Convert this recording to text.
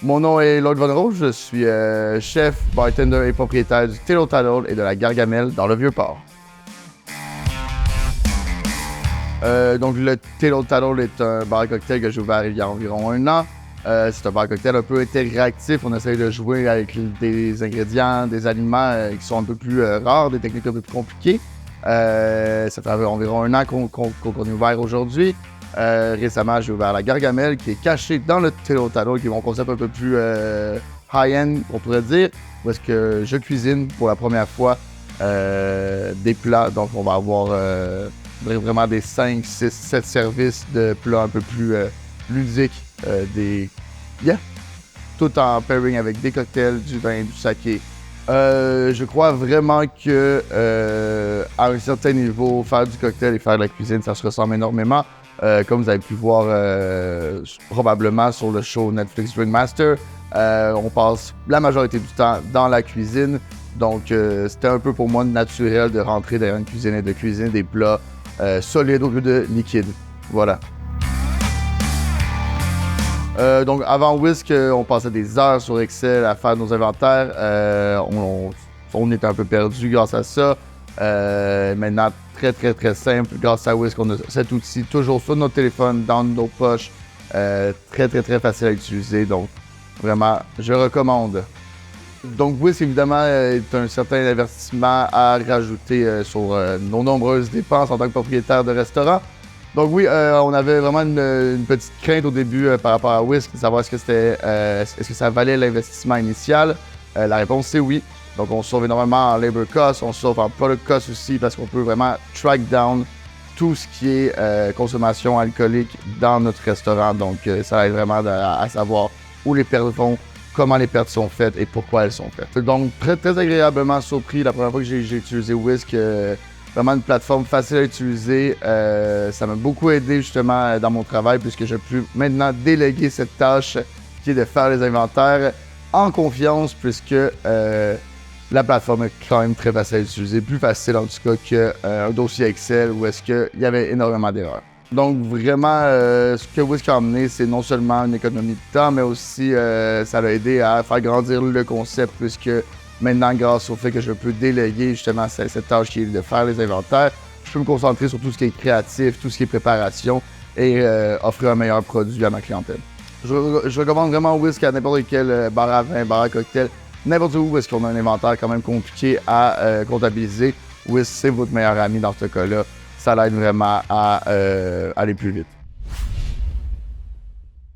Mon nom est Lloyd Von Rose, je suis chef, bartender et propriétaire du Tittle Tattle et de la Gargamelle dans le Vieux-Port. Donc le Tittle Tattle est un bar à cocktail que j'ai ouvert il y a environ 1 an. C'est un bar à cocktail un peu interactif, on essaye de jouer avec des ingrédients, des aliments qui sont un peu plus rares, des techniques un peu plus compliquées. Ça fait environ 1 an qu'on est ouvert aujourd'hui. Récemment, j'ai ouvert la Gargamelle qui est cachée dans le Tittle Tattle, qui est mon concept un peu plus high-end, on pourrait dire, où est-ce que je cuisine pour la première fois des plats. Donc, on va avoir vraiment des 5, 6, 7 services de plats un peu plus ludiques, tout en pairing avec des cocktails, du vin, du saké. Je crois vraiment que à un certain niveau, faire du cocktail et faire de la cuisine, ça se ressemble énormément. Comme vous avez pu voir probablement sur le show Netflix Drink Master, on passe la majorité du temps dans la cuisine. Donc c'était un peu pour moi naturel de rentrer dans une cuisine et de cuisiner des plats solides au lieu de liquides. Voilà. Donc avant Whisk, on passait des heures sur Excel à faire nos inventaires. On était un peu perdu grâce à ça. Maintenant, très simple. Grâce à Whisk, on a cet outil toujours sur notre téléphone, dans nos poches. Très facile à utiliser. Donc vraiment, je recommande. Donc Whisk, évidemment, est un certain investissement à rajouter sur nos nombreuses dépenses en tant que propriétaire de restaurant. Donc oui, on avait vraiment une petite crainte au début par rapport à Whisk, de savoir est-ce que ça valait l'investissement initial. La réponse c'est oui. Donc on sauve énormément en labor cost, on sauve en product cost aussi parce qu'on peut vraiment track down tout ce qui est consommation alcoolique dans notre restaurant. Donc ça aide vraiment à savoir où les pertes vont, comment les pertes sont faites et pourquoi elles sont faites. Donc très agréablement surpris la première fois que j'ai utilisé Whisk. Vraiment une plateforme facile à utiliser. Ça m'a beaucoup aidé justement dans mon travail puisque je peux maintenant déléguer cette tâche qui est de faire les inventaires en confiance puisque la plateforme est quand même très facile à utiliser, plus facile en tout cas qu'un dossier Excel où est-ce qu'il y avait énormément d'erreurs. Donc vraiment, ce que Whisk a amené, c'est non seulement une économie de temps, mais aussi ça l'a aidé à faire grandir le concept puisque maintenant, grâce au fait que je peux déléguer justement cette tâche qui est de faire les inventaires, je peux me concentrer sur tout ce qui est créatif, tout ce qui est préparation et offrir un meilleur produit à ma clientèle. Je recommande vraiment Whisk à n'importe quel bar à vin, bar à cocktail, n'importe où est-ce qu'on a un inventaire quand même compliqué à comptabiliser. Whisk, c'est votre meilleur ami dans ce cas-là. Ça l'aide vraiment à aller plus vite.